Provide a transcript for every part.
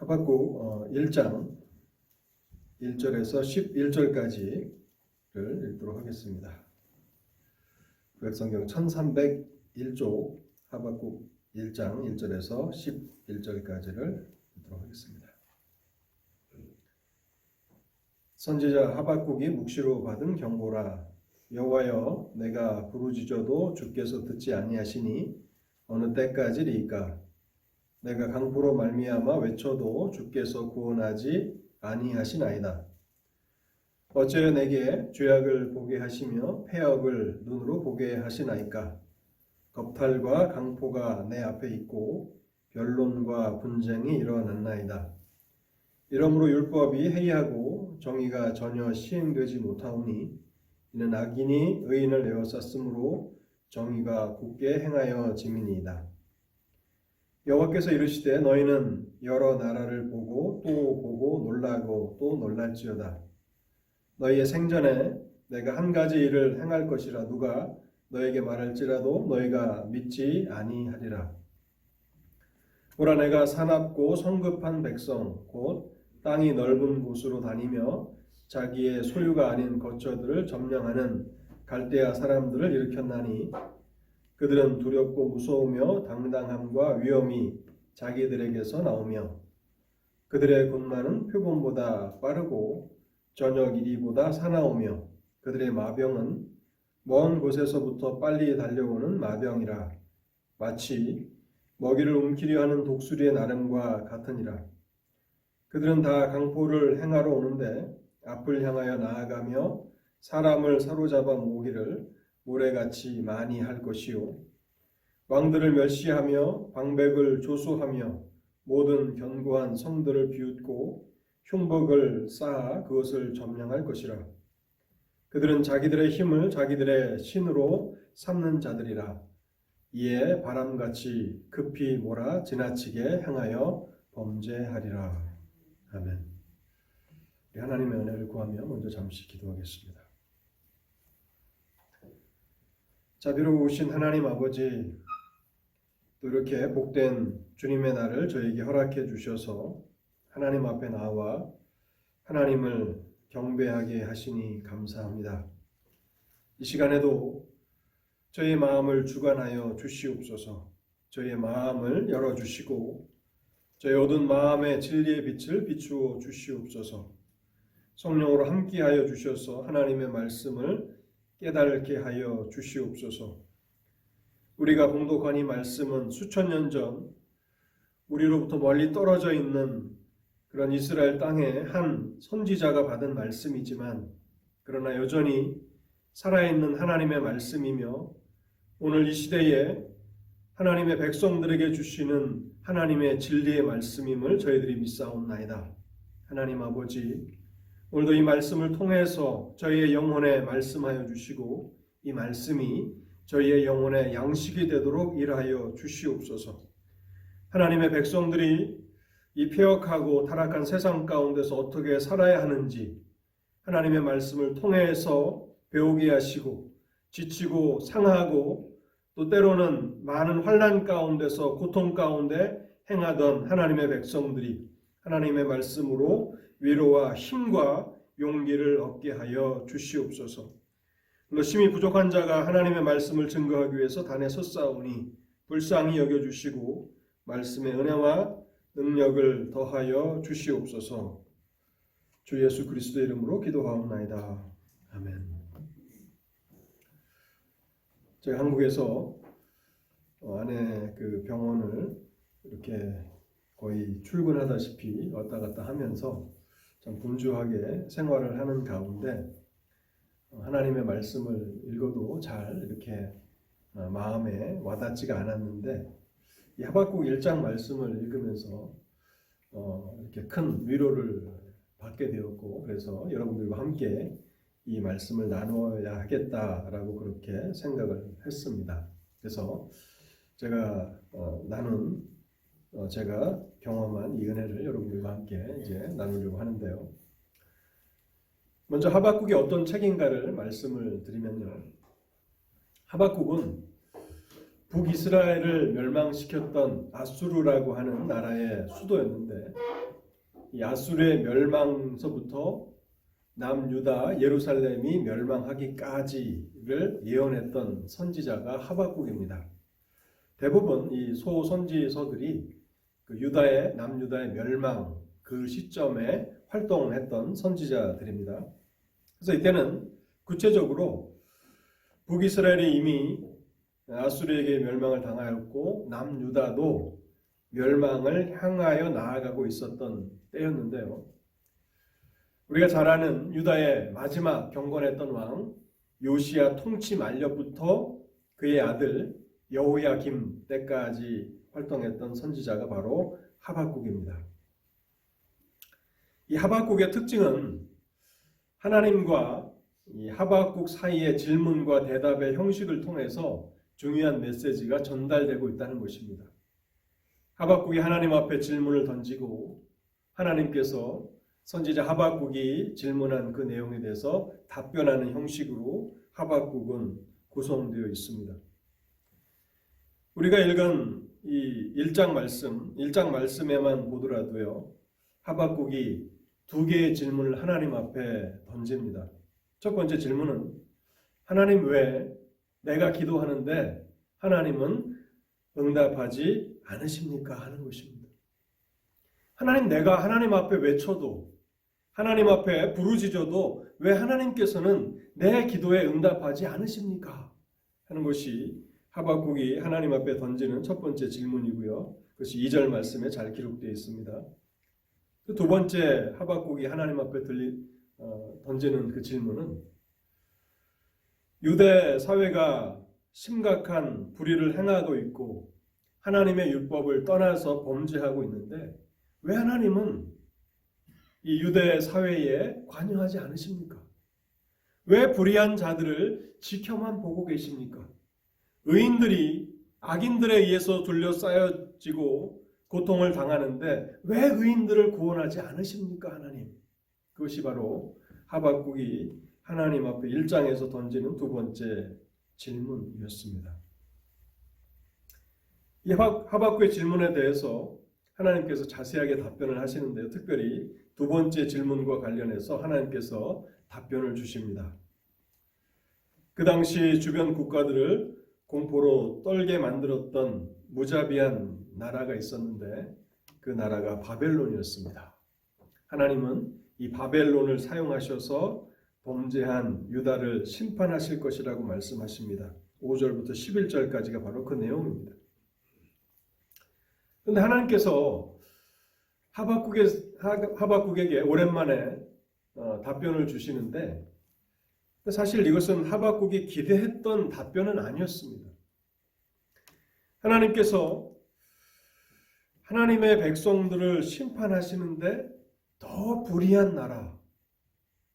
하박국 1장 1절에서 11절까지를 읽도록 하겠습니다. 구약성경 1301쪽 하박국 1장 1절에서 11절까지를 읽도록 하겠습니다. 선지자 하박국이 묵시로 받은 경고라. 여호와여, 내가 부르짖어도 주께서 듣지 아니하시니 어느 때까지리이까? 내가 강포로 말미암아 외쳐도 주께서 구원하지 아니하시나이다. 어찌하여 내게 죄악을 보게 하시며 패역을 눈으로 보게 하시나이까? 겁탈과 강포가 내 앞에 있고 변론과 분쟁이 일어났나이다. 이러므로 율법이 해이하고 정의가 전혀 시행되지 못하오니 이는 악인이 의인을 에워쌌으므로 정의가 굳게 행하여 짐이니이다. 여호와께서 이르시되 너희는 여러 나라를 보고 또 보고 놀라고 또 놀랄지어다. 너희의 생전에 내가 한 가지 일을 행할 것이라 누가 너에게 말할지라도 너희가 믿지 아니하리라. 보라, 내가 사납고 성급한 백성 곧 땅이 넓은 곳으로 다니며 자기의 소유가 아닌 거처들을 점령하는 갈대아 사람들을 일으켰나니 그들은 두렵고 무서우며 당당함과 위엄이 자기들에게서 나오며 그들의 군마는 표범보다 빠르고 저녁 이리보다 사나우며 그들의 마병은 먼 곳에서부터 빨리 달려오는 마병이라. 마치 먹이를 움키려 하는 독수리의 나름과 같으니라. 그들은 다 강포를 행하러 오는데 앞을 향하여 나아가며 사람을 사로잡아 모으기를 모래같이 많이 할 것이요 왕들을 멸시하며 방백을 조수하며 모든 견고한 성들을 비웃고 흉복을 쌓아 그것을 점령할 것이라. 그들은 자기들의 힘을 자기들의 신으로 삼는 자들이라. 이에 바람같이 급히 몰아 지나치게 행하여 범죄하리라. 아멘. 하나님의 은혜를 구하며 먼저 잠시 기도하겠습니다. 자비로우신 하나님 아버지, 또 이렇게 복된 주님의 날을 저에게 허락해 주셔서 하나님 앞에 나와 하나님을 경배하게 하시니 감사합니다. 이 시간에도 저의 마음을 주관하여 주시옵소서. 저의 마음을 열어주시고 저의 어두운 마음의 진리의 빛을 비추어 주시옵소서. 성령으로 함께하여 주셔서 하나님의 말씀을 깨닫게 하여 주시옵소서. 우리가 봉독한 이 말씀은 수천 년 전 우리로부터 멀리 떨어져 있는 그런 이스라엘 땅의 한 선지자가 받은 말씀이지만 그러나 여전히 살아있는 하나님의 말씀이며 오늘 이 시대에 하나님의 백성들에게 주시는 하나님의 진리의 말씀임을 저희들이 믿사옵나이다. 하나님 아버지, 오늘도 이 말씀을 통해서 저희의 영혼에 말씀하여 주시고 이 말씀이 저희의 영혼의 양식이 되도록 일하여 주시옵소서. 하나님의 백성들이 이 폐역하고 타락한 세상 가운데서 어떻게 살아야 하는지 하나님의 말씀을 통해서 배우게 하시고 지치고 상하고 또 때로는 많은 환난 가운데서 고통 가운데 행하던 하나님의 백성들이 하나님의 말씀으로 위로와 힘과 용기를 얻게 하여 주시옵소서. 심히 부족한 자가 하나님의 말씀을 증거하기 위해서 단에 섰사오니 불쌍히 여겨주시고 말씀의 은혜와 능력을 더하여 주시옵소서. 주 예수 그리스도의 이름으로 기도하옵나이다. 아멘. 제가 한국에서 아내 그 병원을 이렇게 거의 출근하다시피 왔다 갔다 하면서 참 분주하게 생활을 하는 가운데 하나님의 말씀을 읽어도 잘 이렇게 마음에 와닿지가 않았는데 이 하박국 1장 말씀을 읽으면서 이렇게 큰 위로를 받게 되었고 그래서 여러분들과 함께 이 말씀을 나누어야 하겠다라고 그렇게 생각을 했습니다. 그래서 제가 제가 경험한 이 은혜를 여러분들과 함께 이제 나누려고 하는데요. 먼저 하박국이 어떤 책인가를 말씀을 드리면요. 하박국은 북이스라엘을 멸망시켰던 아수르라고 하는 나라의 수도였는데 이 아수르의 멸망서부터 남유다 예루살렘이 멸망하기까지를 예언했던 선지자가 하박국입니다. 대부분 이 소선지서들이 그 남유다의 멸망 그 시점에 활동했던 선지자들입니다. 그래서 이때는 구체적으로 북이스라엘이 이미 아수르에게 멸망을 당하였고 남유다도 멸망을 향하여 나아가고 있었던 때였는데요. 우리가 잘 아는 유다의 마지막 경건했던 왕 요시야 통치 만료부터 그의 아들 여호야김 때까지 활동했던 선지자가 바로 하박국입니다. 이 하박국의 특징은 하나님과 이 하박국 사이의 질문과 대답의 형식을 통해서 중요한 메시지가 전달되고 있다는 것입니다. 하박국이 하나님 앞에 질문을 던지고 하나님께서 선지자 하박국이 질문한 그 내용에 대해서 답변하는 형식으로 하박국은 구성되어 있습니다. 우리가 읽은 이 1장 말씀에만 보더라도요. 하박국이 두 개의 질문을 하나님 앞에 던집니다. 첫 번째 질문은 하나님 왜 내가 기도하는데 하나님은 응답하지 않으십니까? 하는 것입니다. 하나님 내가 하나님 앞에 외쳐도 하나님 앞에 부르짖어도 왜 하나님께서는 내 기도에 응답하지 않으십니까? 하는 것이 하박국이 하나님 앞에 던지는 첫 번째 질문이고요. 그것이 2절 말씀에 잘 기록되어 있습니다. 두 번째 하박국이 하나님 앞에 던지는 그 질문은 유대 사회가 심각한 불의를 행하고 있고 하나님의 율법을 떠나서 범죄하고 있는데 왜 하나님은 이 유대 사회에 관여하지 않으십니까? 왜 불의한 자들을 지켜만 보고 계십니까? 의인들이 악인들에 의해서 둘러싸여지고 고통을 당하는데 왜 의인들을 구원하지 않으십니까? 하나님. 그것이 바로 하박국이 하나님 앞에 1장에서 던지는 두 번째 질문이었습니다. 이 하박국의 질문에 대해서 하나님께서 자세하게 답변을 하시는데요. 특별히 두 번째 질문과 관련해서 하나님께서 답변을 주십니다. 그 당시 주변 국가들을 공포로 떨게 만들었던 무자비한 나라가 있었는데 그 나라가 바벨론이었습니다. 하나님은 이 바벨론을 사용하셔서 범죄한 유다를 심판하실 것이라고 말씀하십니다. 5절부터 11절까지가 바로 그 내용입니다. 그런데 하나님께서 하박국에게 오랜만에 답변을 주시는데 사실 이것은 하박국이 기대했던 답변은 아니었습니다. 하나님께서 하나님의 백성들을 심판하시는데 더 불의한 나라,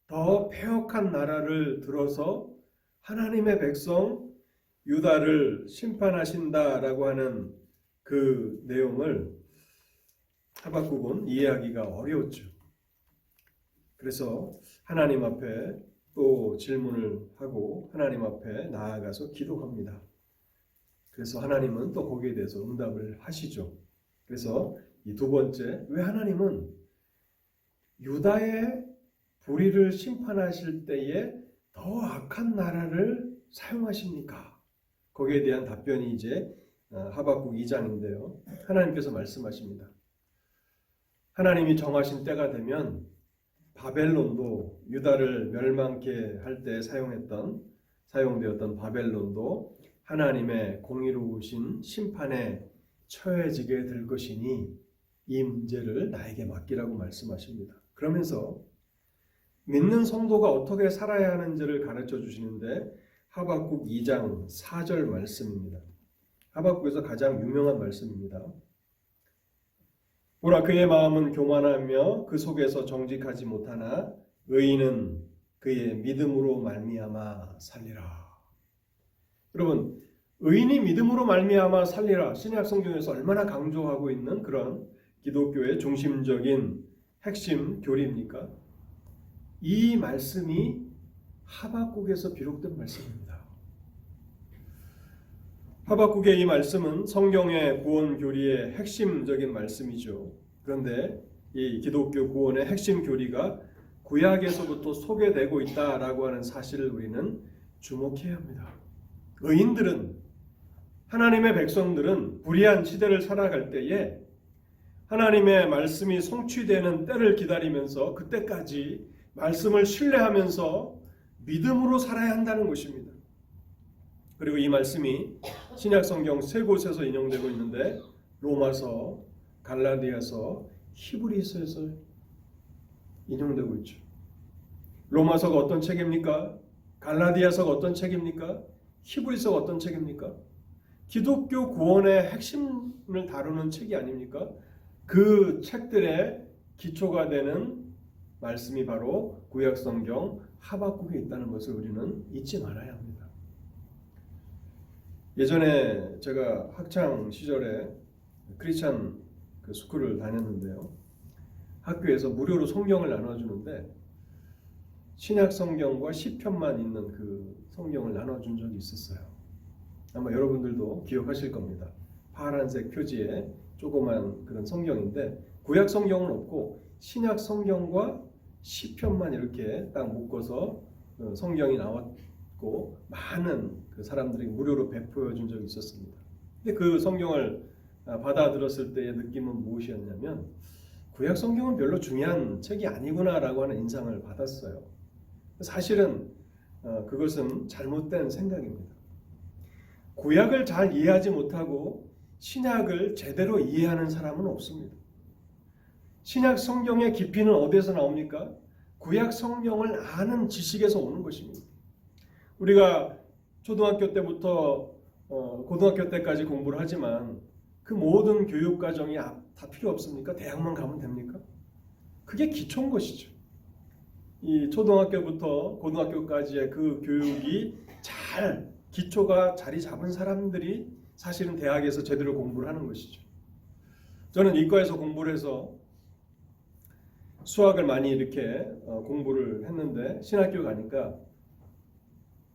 더 패역한 나라를 들어서 하나님의 백성 유다를 심판하신다라고 하는 그 내용을 하박국은 이해하기가 어려웠죠. 그래서 하나님 앞에 또 질문을 하고 하나님 앞에 나아가서 기도합니다. 그래서 하나님은 또 거기에 대해서 응답을 하시죠. 그래서 이 두 번째, 왜 하나님은 유다의 불의를 심판하실 때에 더 악한 나라를 사용하십니까? 거기에 대한 답변이 이제 하박국 2장인데요. 하나님께서 말씀하십니다. 하나님이 정하신 때가 되면 바벨론도 유다를 멸망케 할 때 사용되었던 바벨론도 하나님의 공의로우신 심판에 처해지게 될 것이니 이 문제를 나에게 맡기라고 말씀하십니다. 그러면서 믿는 성도가 어떻게 살아야 하는지를 가르쳐 주시는데 하박국 2장 4절 말씀입니다. 하박국에서 가장 유명한 말씀입니다. 보라 그의 마음은 교만하며 그 속에서 정직하지 못하나 의인은 그의 믿음으로 말미암아 살리라. 여러분, 의인이 믿음으로 말미암아 살리라. 신약 성경에서 얼마나 강조하고 있는 그런 기독교의 중심적인 핵심 교리입니까? 이 말씀이 하박국에서 비록된 말씀입니다. 하박국의 이 말씀은 성경의 구원 교리의 핵심적인 말씀이죠. 그런데 이 기독교 구원의 핵심 교리가 구약에서부터 소개되고 있다라고 하는 사실을 우리는 주목해야 합니다. 의인들은, 하나님의 백성들은 불의한 시대를 살아갈 때에 하나님의 말씀이 성취되는 때를 기다리면서 그때까지 말씀을 신뢰하면서 믿음으로 살아야 한다는 것입니다. 그리고 이 말씀이 신약 성경 세 곳에서 인용되고 있는데 로마서, 갈라디아서, 히브리서에서 인용되고 있죠. 로마서가 어떤 책입니까? 갈라디아서가 어떤 책입니까? 히브리서가 어떤 책입니까? 기독교 구원의 핵심을 다루는 책이 아닙니까? 그 책들의 기초가 되는 말씀이 바로 구약 성경 하박국에 있다는 것을 우리는 잊지 말아야 합니다. 예전에 제가 학창 시절에 크리스찬 스쿨을 다녔는데요. 학교에서 무료로 성경을 나눠주는데 신약 성경과 시편만 있는 그 성경을 나눠준 적이 있었어요. 아마 여러분들도 기억하실 겁니다. 파란색 표지에 조그만 그런 성경인데 구약 성경은 없고 신약 성경과 시편만 이렇게 딱 묶어서 성경이 나왔고 많은 그 사람들이 무료로 베풀어 준 적이 있었습니다. 근데 그 성경을 받아들었을 때의 느낌은 무엇이었냐면 구약 성경은 별로 중요한 책이 아니구나라고 하는 인상을 받았어요. 사실은 그것은 잘못된 생각입니다. 구약을 잘 이해하지 못하고 신약을 제대로 이해하는 사람은 없습니다. 신약 성경의 깊이는 어디에서 나옵니까? 구약 성경을 아는 지식에서 오는 것입니다. 우리가 초등학교 때부터 고등학교 때까지 공부를 하지만 그 모든 교육 과정이 다 필요 없습니까? 대학만 가면 됩니까? 그게 기초인 것이죠. 이 초등학교부터 고등학교까지의 그 교육이 잘 기초가 자리 잡은 사람들이 사실은 대학에서 제대로 공부를 하는 것이죠. 저는 이과에서 공부를 해서 수학을 많이 이렇게 공부를 했는데 신학교 가니까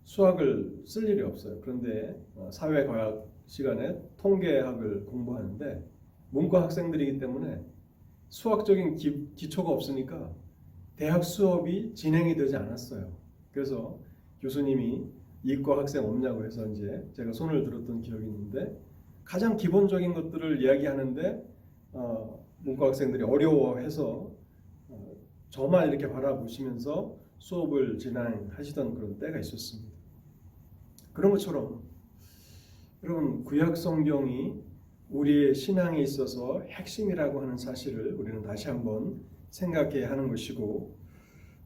수학을 쓸 일이 없어요. 그런데 사회과학 시간에 통계학을 공부하는데 문과 학생들이기 때문에 수학적인 기초가 없으니까 대학 수업이 진행이 되지 않았어요. 그래서 교수님이 이과 학생 없냐고 해서 이제 제가 손을 들었던 기억이 있는데 가장 기본적인 것들을 이야기하는데 문과 학생들이 어려워해서 저만 이렇게 바라보시면서 수업을 진행하시던 그런 때가 있었습니다. 그런 것처럼 여러분 구약 성경이 우리의 신앙에 있어서 핵심이라고 하는 사실을 우리는 다시 한번 생각해야 하는 것이고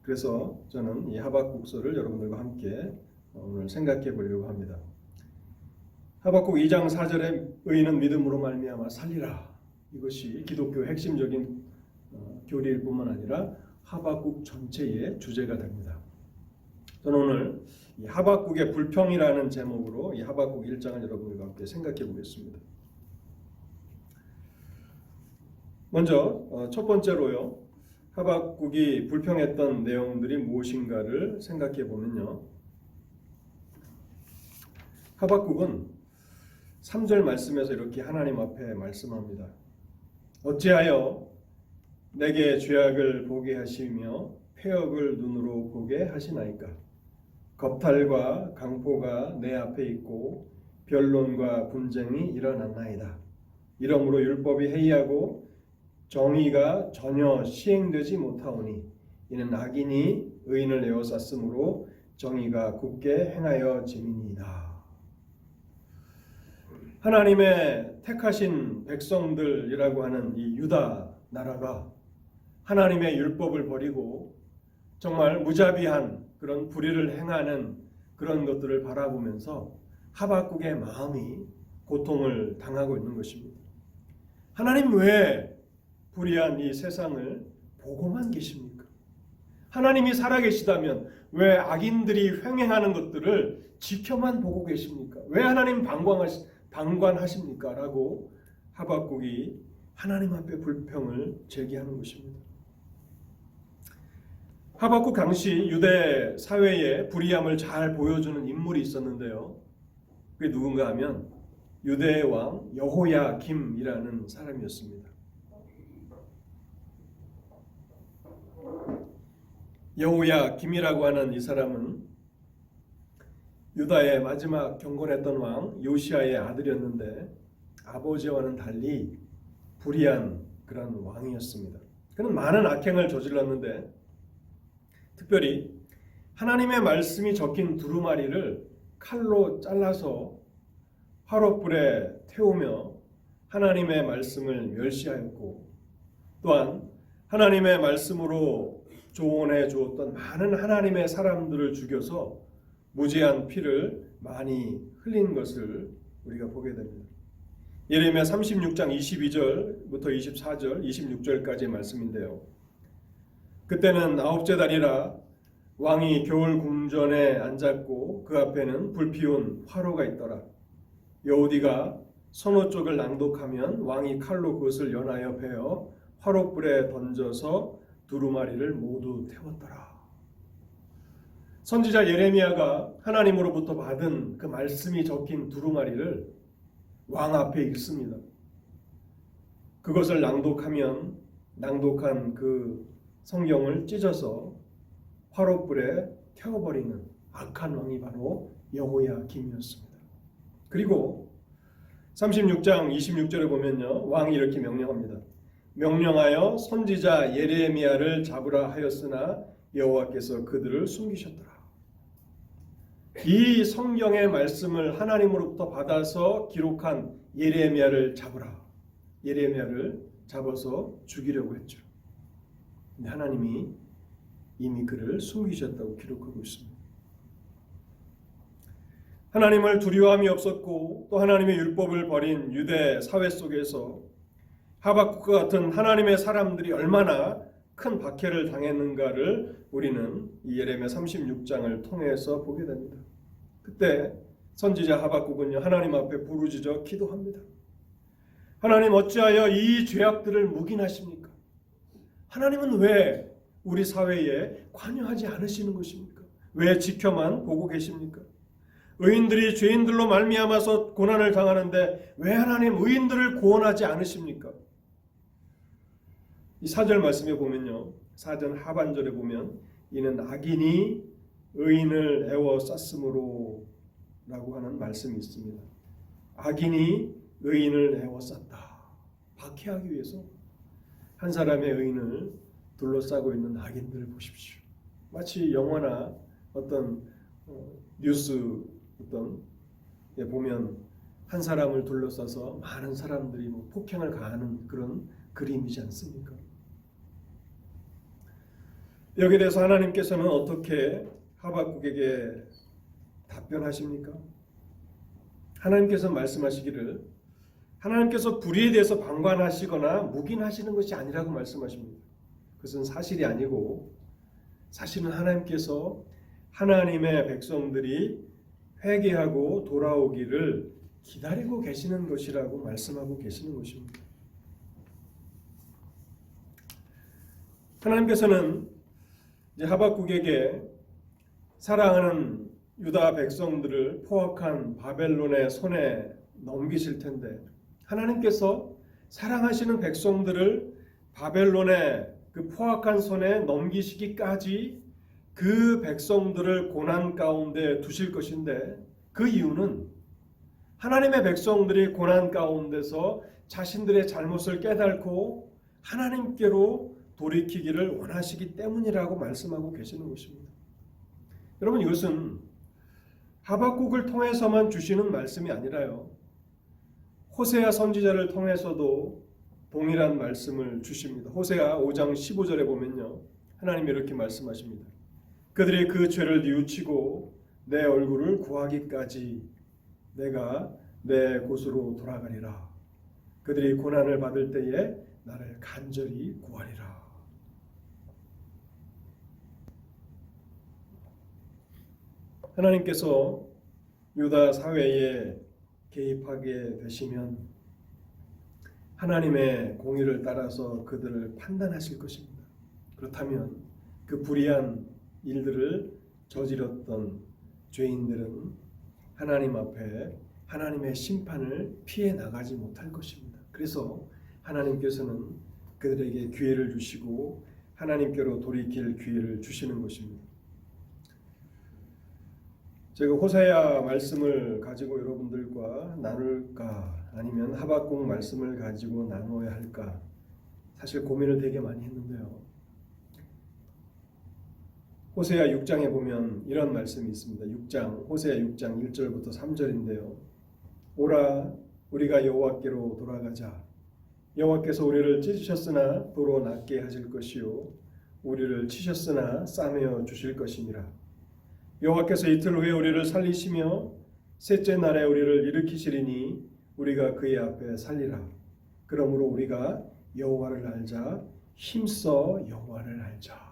그래서 저는 이 하박국서를 여러분들과 함께 오늘 생각해 보려고 합니다. 하박국 2장 4절에 의인은 믿음으로 말미암아 살리라. 이것이 기독교 핵심적인 교리일 뿐만 아니라 하박국 전체의 주제가 됩니다. 저는 오늘 이 하박국의 불평이라는 제목으로 이 하박국 1장을 여러분들과 함께 생각해 보겠습니다. 먼저 첫 번째로요. 하박국이 불평했던 내용들이 무엇인가를 생각해 보면요. 하박국은 3절 말씀에서 이렇게 하나님 앞에 말씀합니다. 어찌하여 내게 죄악을 보게 하시며 폐역을 눈으로 보게 하시나이까? 겁탈과 강포가 내 앞에 있고 변론과 분쟁이 일어났나이다. 이러므로 율법이 해이하고 정의가 전혀 시행되지 못하오니 이는 악인이 의인을 에워쌌으므로 정의가 굳게 행하여 짐이니이다. 하나님의 택하신 백성들이라고 하는 이 유다 나라가 하나님의 율법을 버리고 정말 무자비한 그런 불의를 행하는 그런 것들을 바라보면서 하박국의 마음이 고통을 당하고 있는 것입니다. 하나님 왜 불의한 이 세상을 보고만 계십니까? 하나님이 살아계시다면 왜 악인들이 횡행하는 것들을 지켜만 보고 계십니까? 왜 하나님 방관하십니까? 라고 하박국이 하나님 앞에 불평을 제기하는 것입니다. 하박국 당시 유대 사회의 불의함을 잘 보여주는 인물이 있었는데요. 그게 누군가 하면 유대의 왕 여호야김이라는 사람이었습니다. 여호야김이라고 하는 이 사람은 유다의 마지막 경건했던 왕 요시아의 아들이었는데 아버지와는 달리 불의한 그런 왕이었습니다. 그는 많은 악행을 저질렀는데 특별히 하나님의 말씀이 적힌 두루마리를 칼로 잘라서 화롯불에 태우며 하나님의 말씀을 멸시하였고, 또한 하나님의 말씀으로 조언해 주었던 많은 하나님의 사람들을 죽여서 무지한 피를 많이 흘린 것을 우리가 보게 됩니다. 예레미야 36장 22절부터 24절, 26절까지의 말씀인데요. 그때는 9째 달이라 왕이 겨울 궁전에 앉았고 그 앞에는 불피운 화로가 있더라. 여호디가 선호 쪽을 낭독하면 왕이 칼로 그것을 연하여 베어 화롯불에 던져서 두루마리를 모두 태웠더라. 선지자 예레미야가 하나님으로부터 받은 그 말씀이 적힌 두루마리를 왕 앞에 읽습니다. 그것을 낭독한 그 성경을 찢어서 화롯불에 태워버리는 악한 왕이 바로 여호야김이었습니다. 그리고 36장 26절에 보면요, 왕이 이렇게 명령합니다. 명령하여 선지자 예레미야를 잡으라 하였으나 여호와께서 그들을 숨기셨더라. 이 성경의 말씀을 하나님으로부터 받아서 기록한 예레미야를 잡으라. 예레미야를 잡아서 죽이려고 했죠. 근데 하나님이 이미 그를 숨기셨다고 기록하고 있습니다. 하나님을 두려움이 없었고 또 하나님의 율법을 버린 유대 사회 속에서 하박국과 같은 하나님의 사람들이 얼마나 큰 박해를 당했는가를 우리는 이 예레미야 36장을 통해서 보게 됩니다. 그때 선지자 하박국은요, 하나님 앞에 부르짖어 기도합니다. 하나님, 어찌하여 이 죄악들을 묵인하십니까? 하나님은 왜 우리 사회에 관여하지 않으시는 것입니까? 왜 지켜만 보고 계십니까? 의인들이 죄인들로 말미암아서 고난을 당하는데 왜 하나님 의인들을 구원하지 않으십니까? 이 4절 말씀에 보면요, 4절 하반절에 보면 이는 악인이 의인을 애워쌌으므로 라고 하는 말씀이 있습니다. 악인이 의인을 애워쌌다. 박해하기 위해서 한 사람의 의인을 둘러싸고 있는 악인들을 보십시오. 마치 영화나 어떤 뉴스 어떤 보면 한 사람을 둘러싸서 많은 사람들이 폭행을 가하는 그런 그림이지 않습니까? 여기에 대해서 하나님께서는 어떻게 하박국에게 답변하십니까? 하나님께서 말씀하시기를 하나님께서 불의에 대해서 방관하시거나 묵인하시는 것이 아니라고 말씀하십니다. 그것은 사실이 아니고 사실은 하나님께서 하나님의 백성들이 회개하고 돌아오기를 기다리고 계시는 것이라고 말씀하고 계시는 것입니다. 하나님께서는 이제 하박국에게 사랑하는 유다 백성들을 포악한 바벨론의 손에 넘기실 텐데 하나님께서 사랑하시는 백성들을 바벨론의 그 포악한 손에 넘기시기까지 그 백성들을 고난 가운데 두실 것인데 그 이유는 하나님의 백성들이 고난 가운데서 자신들의 잘못을 깨닫고 하나님께로 돌이키기를 원하시기 때문이라고 말씀하고 계시는 것입니다. 여러분, 이것은 하박국을 통해서만 주시는 말씀이 아니라요, 호세아 선지자를 통해서도 동일한 말씀을 주십니다. 호세아 5장 15절에 보면요, 하나님이 이렇게 말씀하십니다. 그들이 그 죄를 뉘우치고 내 얼굴을 구하기까지 내가 내 곳으로 돌아가리라. 그들이 고난을 받을 때에 나를 간절히 구하리라. 하나님께서 유다 사회에 개입하게 되시면 하나님의 공의를 따라서 그들을 판단하실 것입니다. 그렇다면 그 불의한 일들을 저질렀던 죄인들은 하나님 앞에 하나님의 심판을 피해 나가지 못할 것입니다. 그래서 하나님께서는 그들에게 기회를 주시고 하나님께로 돌이킬 기회를 주시는 것입니다. 제가 호세아 말씀을 가지고 여러분들과 나눌까 아니면 하박국 말씀을 가지고 나눠야 할까 사실 고민을 되게 많이 했는데요. 호세아 6장에 보면 이런 말씀이 있습니다. 호세아 6장 1절부터 3절인데요. 오라 우리가 여호와께로 돌아가자. 여호와께서 우리를 찢으셨으나 도로 낫게 하실 것이요 우리를 치셨으나 싸매어 주실 것이니라. 여호와께서 이틀 후에 우리를 살리시며 셋째 날에 우리를 일으키시리니 우리가 그의 앞에 살리라. 그러므로 우리가 여호와를 알자. 힘써 여호와를 알자.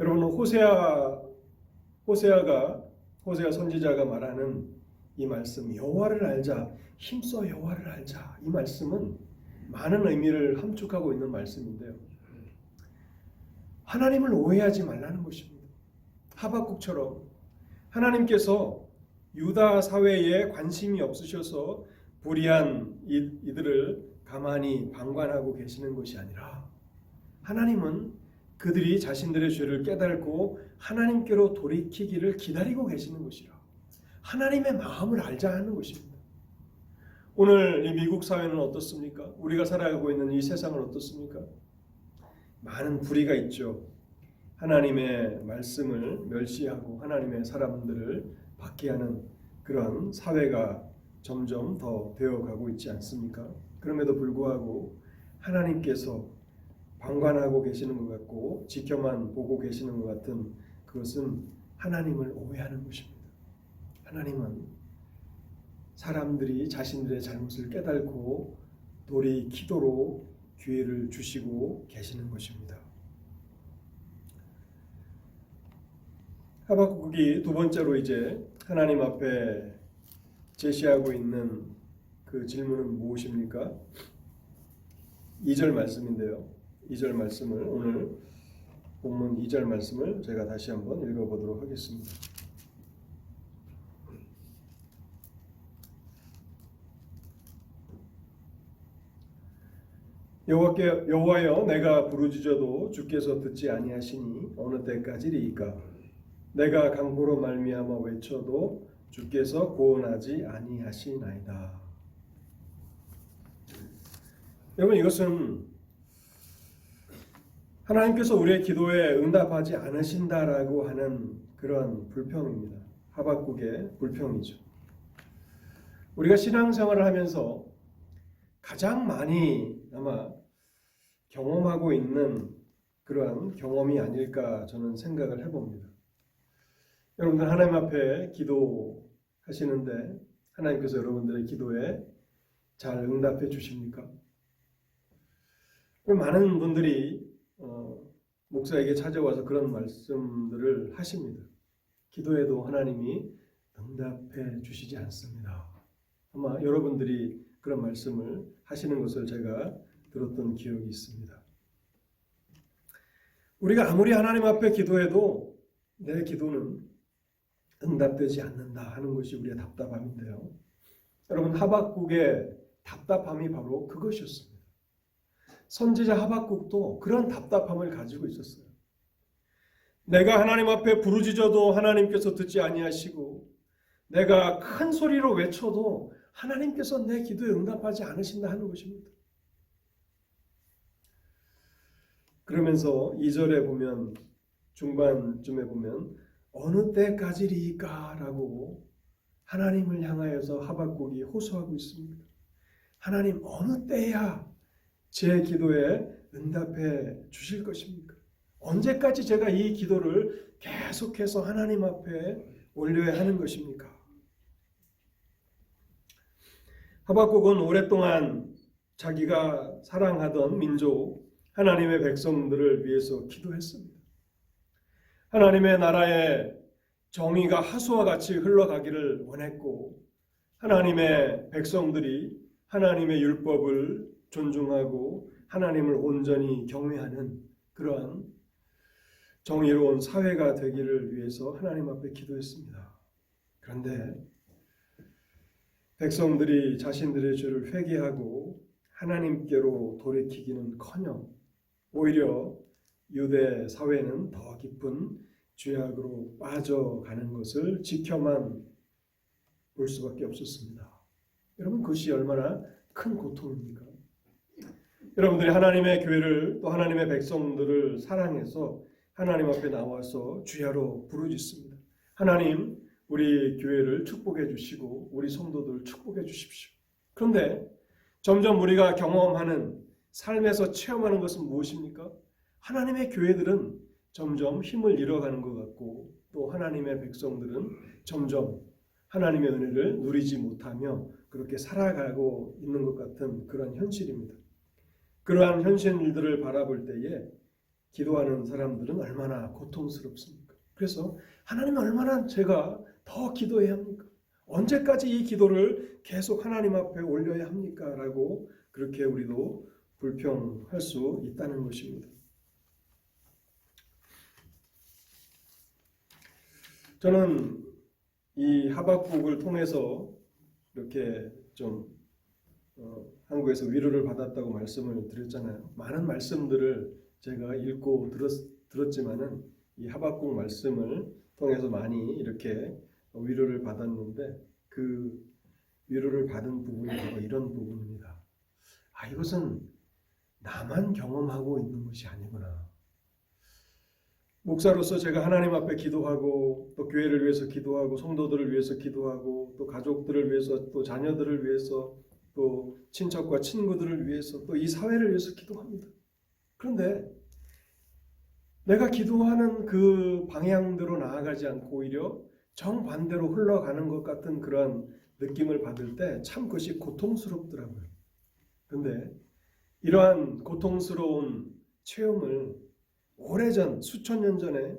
여러분 호세아 선지자가 말하는 이 말씀 여호와를 알자. 힘써 여호와를 알자. 이 말씀은 많은 의미를 함축하고 있는 말씀인데요. 하나님을 오해하지 말라는 것입니다. 하박국처럼 하나님께서 유다 사회에 관심이 없으셔서 불의한 이들을 가만히 방관하고 계시는 것이 아니라 하나님은 그들이 자신들의 죄를 깨닫고 하나님께로 돌이키기를 기다리고 계시는 것이라. 하나님의 마음을 알자 하는 것입니다. 오늘 이 미국 사회는 어떻습니까? 우리가 살아가고 있는 이 세상은 어떻습니까? 많은 불의가 있죠. 하나님의 말씀을 멸시하고 하나님의 사람들을 박해하는 그런 사회가 점점 더 되어가고 있지 않습니까? 그럼에도 불구하고 하나님께서 방관하고 계시는 것 같고 지켜만 보고 계시는 것 같은 그것은 하나님을 오해하는 것입니다. 하나님은 사람들이 자신들의 잘못을 깨닫고 돌이키도록 기회를 주시고 계시는 것입니다. 하박국이 두 번째로 이제 하나님 앞에 제시하고 있는 그 질문은 무엇입니까? 2절 말씀인데요. 2절 말씀을 오늘 본문 2절 말씀을 제가 다시 한번 읽어보도록 하겠습니다. 여호와여 내가 부르짖어도 주께서 듣지 아니하시니 어느 때까지리이까? 내가 강포로 말미암아 외쳐도 주께서 구원하지 아니하시나이다. 여러분 이것은 하나님께서 우리의 기도에 응답하지 않으신다라고 하는 그런 불평입니다. 하박국의 불평이죠. 우리가 신앙생활을 하면서 가장 많이 아마 경험하고 있는 그러한 경험이 아닐까 저는 생각을 해봅니다. 여러분들 하나님 앞에 기도하시는데 하나님께서 여러분들의 기도에 잘 응답해 주십니까? 많은 분들이 목사에게 찾아와서 그런 말씀들을 하십니다. 기도에도 하나님이 응답해 주시지 않습니다. 아마 여러분들이 그런 말씀을 하시는 것을 제가 들었던 기억이 있습니다. 우리가 아무리 하나님 앞에 기도해도 내 기도는 응답되지 않는다 하는 것이 우리의 답답함인데요. 여러분 하박국의 답답함이 바로 그것이었습니다. 선지자 하박국도 그런 답답함을 가지고 있었어요. 내가 하나님 앞에 부르짖어도 하나님께서 듣지 아니하시고 내가 큰 소리로 외쳐도 하나님께서 내 기도에 응답하지 않으신다 하는 것입니다. 그러면서 2절에 보면 중반쯤에 보면 어느 때까지리까? 라고 하나님을 향하여서 하박국이 호소하고 있습니다. 하나님 어느 때야 제 기도에 응답해 주실 것입니까? 언제까지 제가 이 기도를 계속해서 하나님 앞에 올려야 하는 것입니까? 하박국은 오랫동안 자기가 사랑하던 민족 하나님의 백성들을 위해서 기도했습니다. 하나님의 나라의 정의가 하수와 같이 흘러가기를 원했고 하나님의 백성들이 하나님의 율법을 존중하고 하나님을 온전히 경외하는 그러한 정의로운 사회가 되기를 위해서 하나님 앞에 기도했습니다. 그런데 백성들이 자신들의 죄를 회개하고 하나님께로 돌이키기는커녕 오히려 유대 사회는 더 깊은 죄악으로 빠져가는 것을 지켜만 볼 수밖에 없었습니다. 여러분, 그것이 얼마나 큰 고통입니까? 여러분들이 하나님의 교회를 또 하나님의 백성들을 사랑해서 하나님 앞에 나와서 주야로 부르짖습니다. 하나님, 우리 교회를 축복해 주시고 우리 성도들 축복해 주십시오. 그런데 점점 우리가 경험하는 삶에서 체험하는 것은 무엇입니까? 하나님의 교회들은 점점 힘을 잃어가는 것 같고 또 하나님의 백성들은 점점 하나님의 은혜를 누리지 못하며 그렇게 살아가고 있는 것 같은 그런 현실입니다. 그러한 현실들을 바라볼 때에 기도하는 사람들은 얼마나 고통스럽습니까? 그래서 하나님, 얼마나 제가 더 기도해야 합니까? 언제까지 이 기도를 계속 하나님 앞에 올려야 합니까? 라고 그렇게 우리도 불평할 수 있다는 것입니다. 저는 이 하박국을 통해서 이렇게 좀 한국에서 위로를 받았다고 말씀을 드렸잖아요. 많은 말씀들을 제가 읽고 들었지만은 이 하박국 말씀을 통해서 많이 이렇게 위로를 받았는데 그 위로를 받은 부분이 바로 이런 부분입니다. 이것은 나만 경험하고 있는 것이 아니구나. 목사로서 제가 하나님 앞에 기도하고 또 교회를 위해서 기도하고 성도들을 위해서 기도하고 또 가족들을 위해서 또 자녀들을 위해서 또 친척과 친구들을 위해서 또 이 사회를 위해서 기도합니다. 그런데 내가 기도하는 그 방향대로 나아가지 않고 오히려 정반대로 흘러가는 것 같은 그런 느낌을 받을 때 참 그것이 고통스럽더라고요. 그런데 이러한 고통스러운 체험을 오래전 수천 년 전에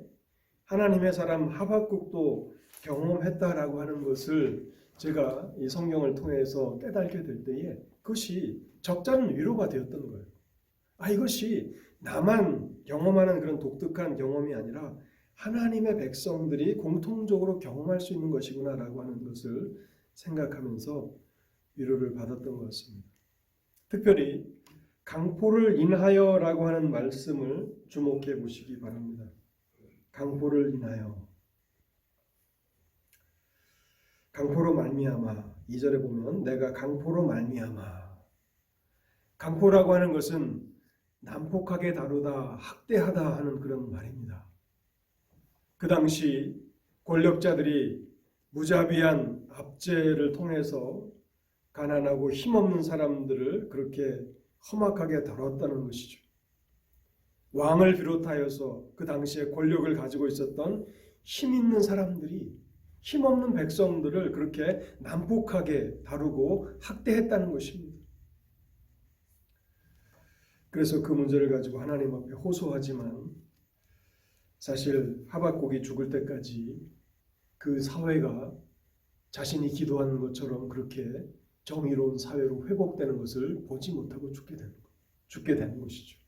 하나님의 사람 하박국도 경험했다라고 하는 것을 제가 이 성경을 통해서 깨닫게 될 때에 그것이 적잖은 위로가 되었던 거예요. 이것이 나만 경험하는 그런 독특한 경험이 아니라 하나님의 백성들이 공통적으로 경험할 수 있는 것이구나라고 하는 것을 생각하면서 위로를 받았던 것 같습니다. 특별히 강포를 인하여라고 하는 말씀을 주목해 보시기 바랍니다. 강포를 인하여, 강포로 말미암아. 2절에 보면 내가 강포로 말미암아. 강포라고 하는 것은 난폭하게 다루다, 학대하다 하는 그런 말입니다. 그 당시 권력자들이 무자비한 압제를 통해서 가난하고 힘없는 사람들을 그렇게 험악하게 다뤘다는 것이죠. 왕을 비롯하여서 그 당시에 권력을 가지고 있었던 힘 있는 사람들이 힘없는 백성들을 그렇게 난폭하게 다루고 학대했다는 것입니다. 그래서 그 문제를 가지고 하나님 앞에 호소하지만 사실 하박국이 죽을 때까지 그 사회가 자신이 기도하는 것처럼 그렇게 정의로운 사회로 회복되는 것을 보지 못하고 죽게 되는 것이죠.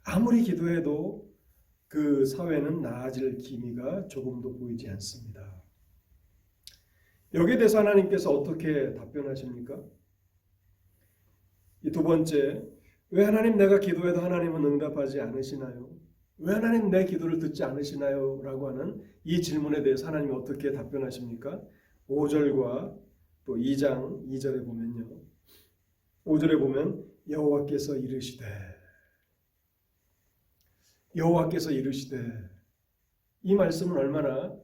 아무리 기도해도 그 사회는 나아질 기미가 조금도 보이지 않습니다. 여기에 대해서 하나님께서 어떻게 답변하십니까? 이 두 번째, 왜 하나님 내가 기도해도 하나님은 응답하지 않으시나요? 왜 하나님 내 기도를 듣지 않으시나요? 라고 하는 이 질문에 대해서 하나님이 어떻게 답변하십니까? 5절과 또 2장 2절에 보면요. 5절에 보면 여호와께서 이르시되 이 말씀은 얼마나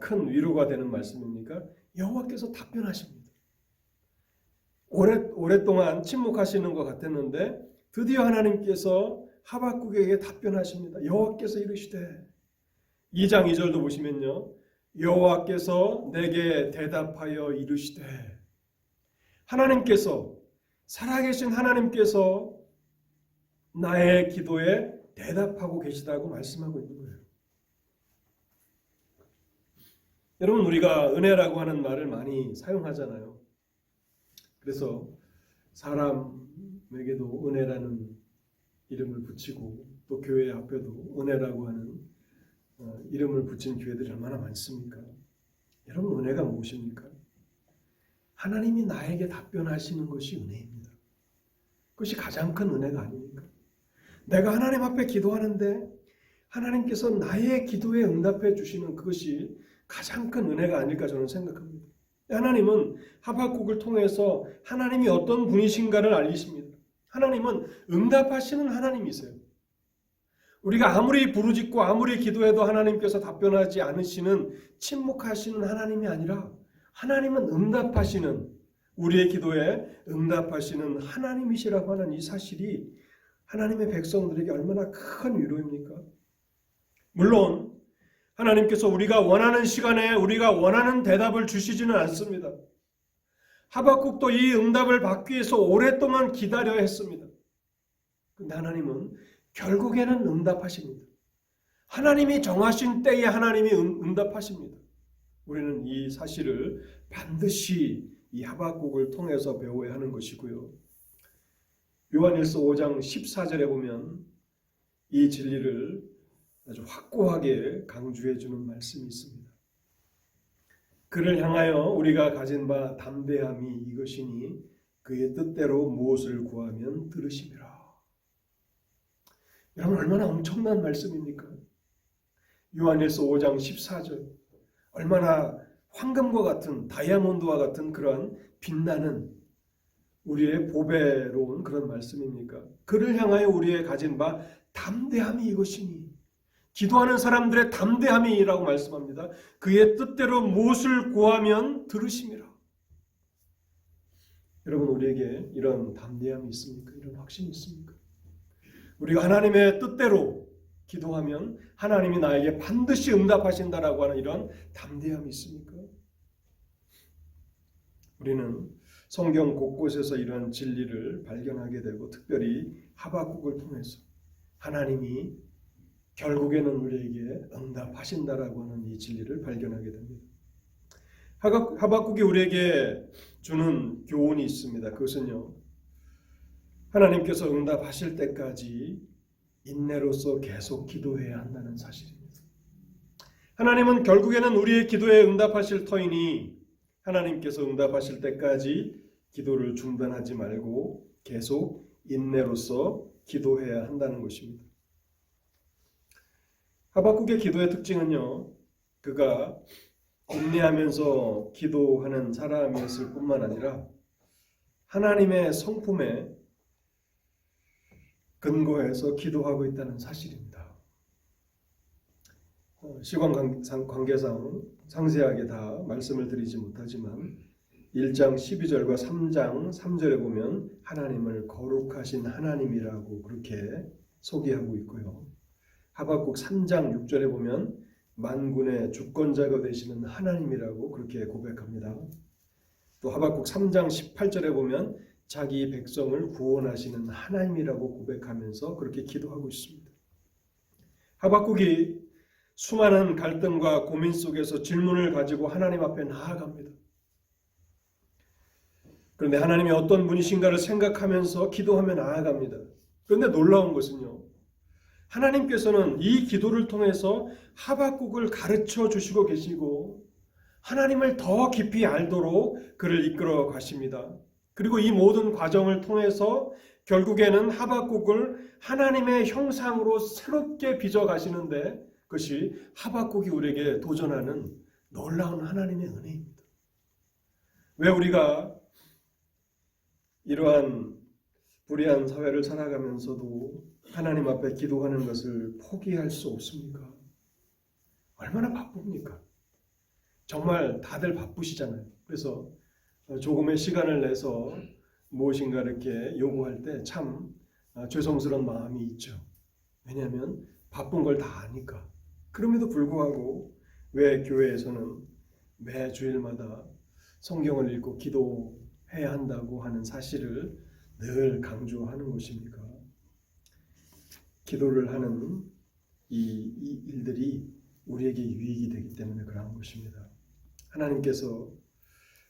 큰 위로가 되는 말씀입니까? 여호와께서 답변하십니다. 오랫동안 침묵하시는 것 같았는데 드디어 하나님께서 하박국에게 답변하십니다. 여호와께서 이르시되 2장 2절도 보시면요. 여호와께서 내게 대답하여 이르시되 하나님께서 살아계신 하나님께서 나의 기도에 대답하고 계시다고 말씀하고 있는 거예요. 여러분 우리가 은혜라고 하는 말을 많이 사용하잖아요. 그래서 사람에게도 은혜라는 이름을 붙이고 또 교회 앞에도 은혜라고 하는 이름을 붙인 교회들이 얼마나 많습니까? 여러분 은혜가 무엇입니까? 하나님이 나에게 답변하시는 것이 은혜입니다. 그것이 가장 큰 은혜가 아닙니까? 내가 하나님 앞에 기도하는데 하나님께서 나의 기도에 응답해 주시는 그것이 가장 큰 은혜가 아닐까 저는 생각합니다. 하나님은 하박국을 통해서 하나님이 어떤 분이신가를 알리십니다. 하나님은 응답하시는 하나님이세요. 우리가 아무리 부르짖고 아무리 기도해도 하나님께서 답변하지 않으시는 침묵하시는 하나님이 아니라 하나님은 응답하시는, 우리의 기도에 응답하시는 하나님이시라고 하는 이 사실이 하나님의 백성들에게 얼마나 큰 위로입니까? 물론 하나님께서 우리가 원하는 시간에 우리가 원하는 대답을 주시지는 않습니다. 하박국도 이 응답을 받기 위해서 오랫동안 기다려야 했습니다. 그런데 하나님은 결국에는 응답하십니다. 하나님이 정하신 때에 하나님이 응답하십니다. 우리는 이 사실을 반드시 이 하박국을 통해서 배워야 하는 것이고요. 요한일서 5장 14절에 보면 이 진리를 아주 확고하게 강조해 주는 말씀이 있습니다. 그를 향하여 우리가 가진 바 담대함이 이것이니 그의 뜻대로 무엇을 구하면 들으심이라. 여러분 얼마나 엄청난 말씀입니까? 요한일서 5장 14절 얼마나 황금과 같은 다이아몬드와 같은 그러한 빛나는 우리의 보배로운 그런 말씀입니까? 그를 향하여 우리의 가진 바 담대함이 이것이니 기도하는 사람들의 담대함이라고 말씀합니다. 그의 뜻대로 무엇을 구하면 들으심이라. 여러분 우리에게 이런 담대함이 있습니까? 이런 확신이 있습니까? 우리가 하나님의 뜻대로 기도하면 하나님이 나에게 반드시 응답하신다라고 하는 이런 담대함이 있습니까? 우리는 성경 곳곳에서 이런 진리를 발견하게 되고 특별히 하박국을 통해서 하나님이 결국에는 우리에게 응답하신다라고 하는 이 진리를 발견하게 됩니다. 하박국이 우리에게 주는 교훈이 있습니다. 그것은요, 하나님께서 응답하실 때까지 인내로서 계속 기도해야 한다는 사실입니다. 하나님은 결국에는 우리의 기도에 응답하실 터이니 하나님께서 응답하실 때까지 기도를 중단하지 말고 계속 인내로서 기도해야 한다는 것입니다. 하박국의 기도의 특징은요, 그가 인내하면서 기도하는 사람이었을 뿐만 아니라 하나님의 성품에 근거해서 기도하고 있다는 사실입니다. 시간 관계상 상세하게 다 말씀을 드리지 못하지만 1장 12절과 3장 3절에 보면 하나님을 거룩하신 하나님이라고 그렇게 소개하고 있고요. 하박국 3장 6절에 보면 만군의 주권자가 되시는 하나님이라고 그렇게 고백합니다. 또 하박국 3장 18절에 보면 자기 백성을 구원하시는 하나님이라고 고백하면서 그렇게 기도하고 있습니다. 하박국이 수많은 갈등과 고민 속에서 질문을 가지고 하나님 앞에 나아갑니다. 그런데 하나님이 어떤 분이신가를 생각하면서 기도하며 나아갑니다. 그런데 놀라운 것은요, 하나님께서는 이 기도를 통해서 하박국을 가르쳐 주시고 계시고 하나님을 더 깊이 알도록 그를 이끌어 가십니다. 그리고 이 모든 과정을 통해서 결국에는 하박국을 하나님의 형상으로 새롭게 빚어 가시는데 그것이 하박국이 우리에게 도전하는 놀라운 하나님의 은혜입니다. 왜 우리가 이러한 불의한 사회를 살아가면서도 하나님 앞에 기도하는 것을 포기할 수 없습니까? 얼마나 바쁩니까? 정말 다들 바쁘시잖아요. 그래서 조금의 시간을 내서 무엇인가 이렇게 요구할 때 참 죄송스러운 마음이 있죠. 왜냐하면 바쁜 걸 다 아니까. 그럼에도 불구하고 왜 교회에서는 매 주일마다 성경을 읽고 기도해야 한다고 하는 사실을 늘 강조하는 것입니까? 기도를 하는 이 일들이 우리에게 유익이 되기 때문에 그러한 것입니다. 하나님께서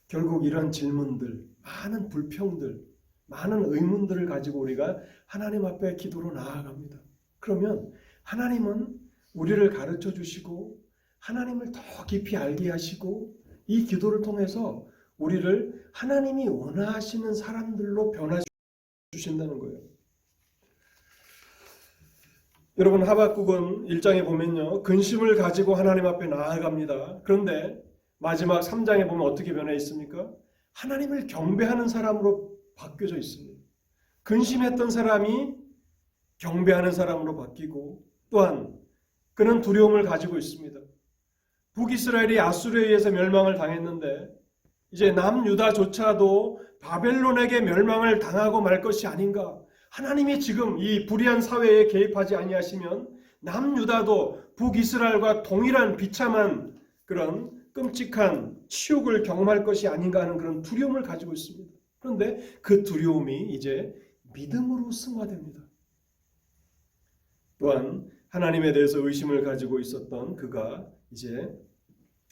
결국 이런 질문들, 많은 불평들, 많은 의문들을 가지고 우리가 하나님 앞에 기도로 나아갑니다. 그러면 하나님은 우리를 가르쳐 주시고 하나님을 더 깊이 알게 하시고 이 기도를 통해서 우리를 하나님이 원하시는 사람들로 변화시키신다는 거예요. 여러분, 하박국은 1장에 보면요, 근심을 가지고 하나님 앞에 나아갑니다. 그런데 마지막 3장에 보면 어떻게 변해 있습니까? 하나님을 경배하는 사람으로 바뀌어져 있습니다. 근심했던 사람이 경배하는 사람으로 바뀌고, 또한 그는 두려움을 가지고 있습니다. 북이스라엘이 아수르에 의해서 멸망을 당했는데 이제 남유다조차도 바벨론에게 멸망을 당하고 말 것이 아닌가. 하나님이 지금 이 불의한 사회에 개입하지 아니하시면 남유다도 북이스라엘과 동일한 비참한 그런 끔찍한 치욕을 경험할 것이 아닌가 하는 그런 두려움을 가지고 있습니다. 그런데 그 두려움이 이제 믿음으로 승화됩니다. 또한 하나님에 대해서 의심을 가지고 있었던 그가 이제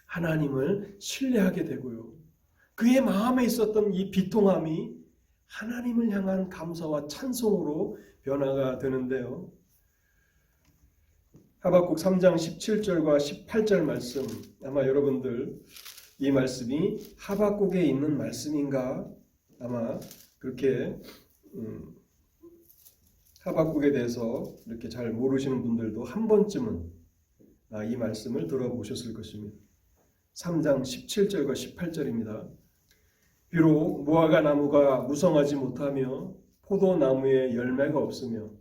하나님을 신뢰하게 되고요. 그의 마음에 있었던 이 비통함이 하나님을 향한 감사와 찬송으로 변화가 되는데요. 하박국 3장 17절과 18절 말씀, 아마 여러분들 이 말씀이 하박국에 있는 말씀인가, 아마 그렇게 하박국에 대해서 이렇게 잘 모르시는 분들도 한 번쯤은 이 말씀을 들어보셨을 것입니다. 3장 17절과 18절입니다. 비록 무화과 나무가 무성하지 못하며 포도나무에 열매가 없으며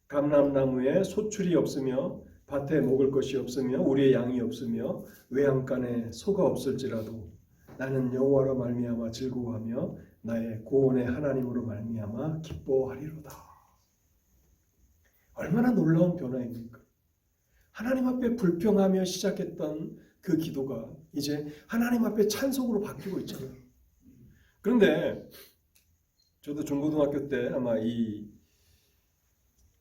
감람나무에 소출이 없으며 밭에 먹을 것이 없으며 우리의 양이 없으며 외양간에 소가 없을지라도 나는 여호와로 말미암아 즐거워하며 나의 구원의 하나님으로 말미암아 기뻐하리로다. 얼마나 놀라운 변화입니까? 하나님 앞에 불평하며 시작했던 그 기도가 이제 하나님 앞에 찬송으로 바뀌고 있잖아요. 그런데 저도 중고등학교 때 아마 이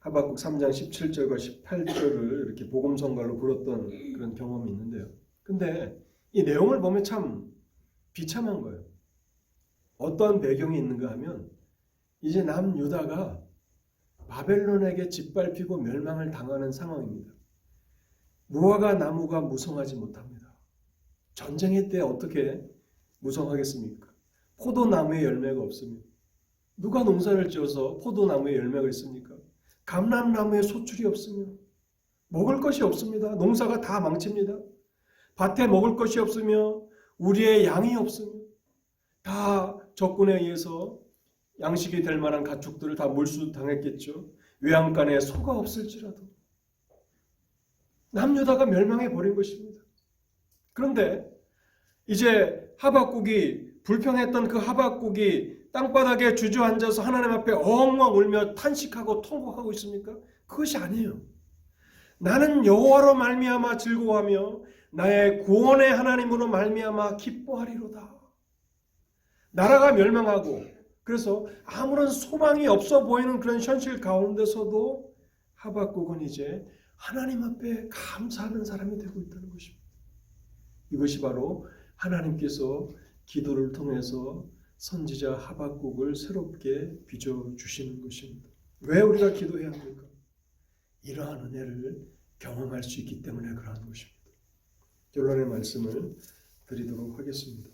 하박국 3장 17절과 18절을 이렇게 복음성가로 불었던 그런 경험이 있는데요. 근데 이 내용을 보면 참 비참한 거예요. 어떠한 배경이 있는가 하면 이제 남유다가 바벨론에게 짓밟히고 멸망을 당하는 상황입니다. 무화과 나무가 무성하지 못합니다. 전쟁의 때 어떻게 무성하겠습니까? 포도나무에 열매가 없으며 누가 농사를 지어서 포도나무에 열매가 있습니까? 감람나무에 소출이 없으며 먹을 것이 없습니다. 농사가 다 망칩니다. 밭에 먹을 것이 없으며 우리의 양이 없으며 다 적군에 의해서 양식이 될 만한 가축들을 다 몰수당했겠죠. 외양간에 소가 없을지라도 남유다가 멸망해 버린 것입니다. 그런데 이제 하박국이 불평했던 그 하박국이 땅바닥에 주저앉아서 하나님 앞에 엉엉 울며 탄식하고 통곡하고 있습니까? 그것이 아니에요. 나는 여호와로 말미암아 즐거워하며 나의 구원의 하나님으로 말미암아 기뻐하리로다. 나라가 멸망하고 그래서 아무런 소망이 없어 보이는 그런 현실 가운데서도 하박국은 이제 하나님 앞에 감사하는 사람이 되고 있다는 것입니다. 이것이 바로 하나님께서 기도를 통해서 선지자 하박국을 새롭게 빚어주시는 것입니다. 왜 우리가 기도해야 합니까? 이러한 은혜를 경험할 수 있기 때문에 그러한 것입니다. 결론의 말씀을 드리도록 하겠습니다.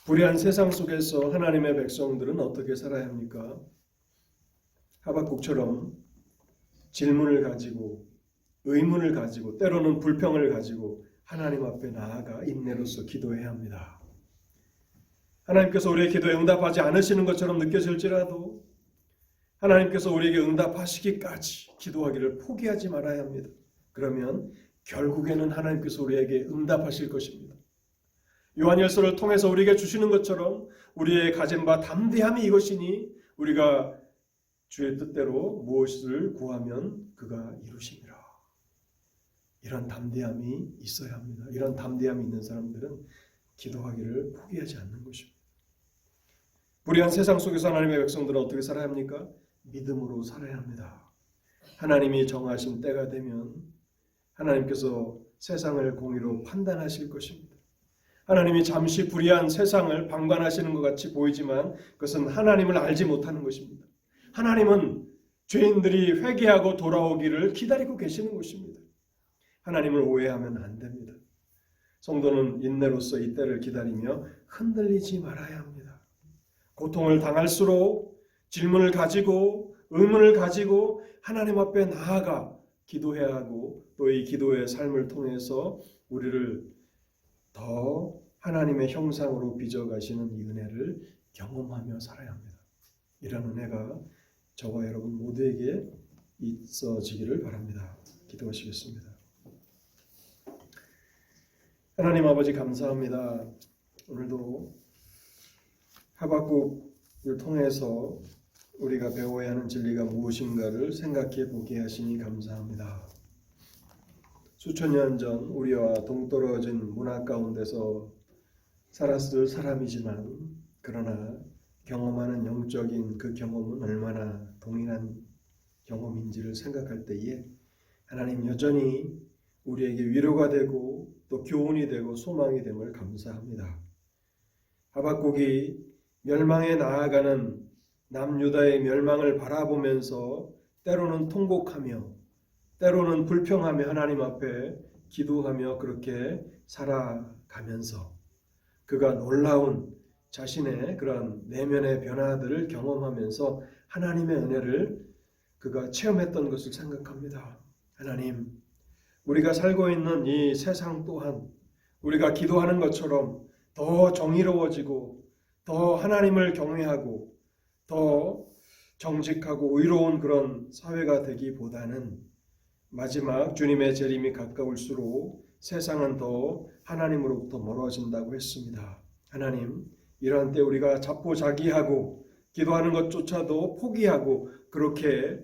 불의한 세상 속에서 하나님의 백성들은 어떻게 살아야 합니까? 하박국처럼 질문을 가지고 의문을 가지고 때로는 불평을 가지고 하나님 앞에 나아가 인내로서 기도해야 합니다. 하나님께서 우리의 기도에 응답하지 않으시는 것처럼 느껴질지라도 하나님께서 우리에게 응답하시기까지 기도하기를 포기하지 말아야 합니다. 그러면 결국에는 하나님께서 우리에게 응답하실 것입니다. 요한일서를 통해서 우리에게 주시는 것처럼 우리의 가진 바 담대함이 이것이니 우리가 주의 뜻대로 무엇을 구하면 그가 이루시리라. 이런 담대함이 있어야 합니다. 이런 담대함이 있는 사람들은 기도하기를 포기하지 않는 것입니다. 불의한 세상 속에서 하나님의 백성들은 어떻게 살아야 합니까? 믿음으로 살아야 합니다. 하나님이 정하신 때가 되면 하나님께서 세상을 공의로 판단하실 것입니다. 하나님이 잠시 불의한 세상을 방관하시는 것 같이 보이지만 그것은 하나님을 알지 못하는 것입니다. 하나님은 죄인들이 회개하고 돌아오기를 기다리고 계시는 것입니다. 하나님을 오해하면 안 됩니다. 성도는 인내로서 이 때를 기다리며 흔들리지 말아야 합니다. 고통을 당할수록 질문을 가지고 의문을 가지고 하나님 앞에 나아가 기도해야 하고 또 이 기도의 삶을 통해서 우리를 더 하나님의 형상으로 빚어가시는 이 은혜를 경험하며 살아야 합니다. 이런 은혜가 저와 여러분 모두에게 있어지기를 바랍니다. 기도하시겠습니다. 하나님 아버지 감사합니다. 오늘도 하박국을 통해서 우리가 배워야 하는 진리가 무엇인가를 생각해 보게 하시니 감사합니다. 수천 년 전 우리와 동떨어진 문화 가운데서 살았을 사람이지만 그러나 경험하는 영적인 그 경험은 얼마나 동일한 경험인지를 생각할 때에 하나님 여전히 우리에게 위로가 되고 또 교훈이 되고 소망이 됨을 감사합니다. 하박국이 멸망에 나아가는 남유다의 멸망을 바라보면서 때로는 통곡하며 때로는 불평하며 하나님 앞에 기도하며 그렇게 살아가면서 그가 놀라운 자신의 그런 내면의 변화들을 경험하면서 하나님의 은혜를 그가 체험했던 것을 생각합니다. 하나님, 우리가 살고 있는 이 세상 또한 우리가 기도하는 것처럼 더 정의로워지고 더 하나님을 경외하고 더 정직하고 의로운 그런 사회가 되기보다는 마지막 주님의 재림이 가까울수록 세상은 더 하나님으로부터 멀어진다고 했습니다. 하나님, 이러한 때 우리가 자포자기하고 기도하는 것조차도 포기하고 그렇게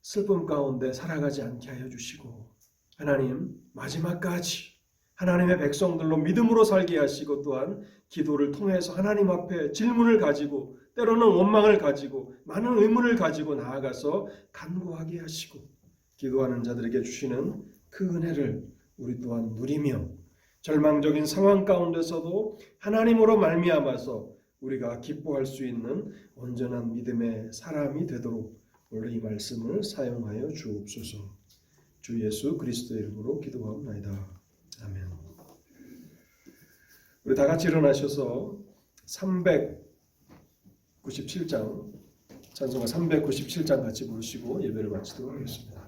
슬픔 가운데 살아가지 않게 하여 주시고 하나님 마지막까지 하나님의 백성들로 믿음으로 살게 하시고 또한 기도를 통해서 하나님 앞에 질문을 가지고 때로는 원망을 가지고 많은 의문을 가지고 나아가서 간구하게 하시고 기도하는 자들에게 주시는 그 은혜를 우리 또한 누리며 절망적인 상황 가운데서도 하나님으로 말미암아서 우리가 기뻐할 수 있는 온전한 믿음의 사람이 되도록 오늘 이 말씀을 사용하여 주옵소서. 주 예수 그리스도의 이름으로 기도하옵나이다. 아멘. 우리 다 같이 일어나셔서 397장 찬송가 397장 같이 부르시고 예배를 마치도록 하겠습니다.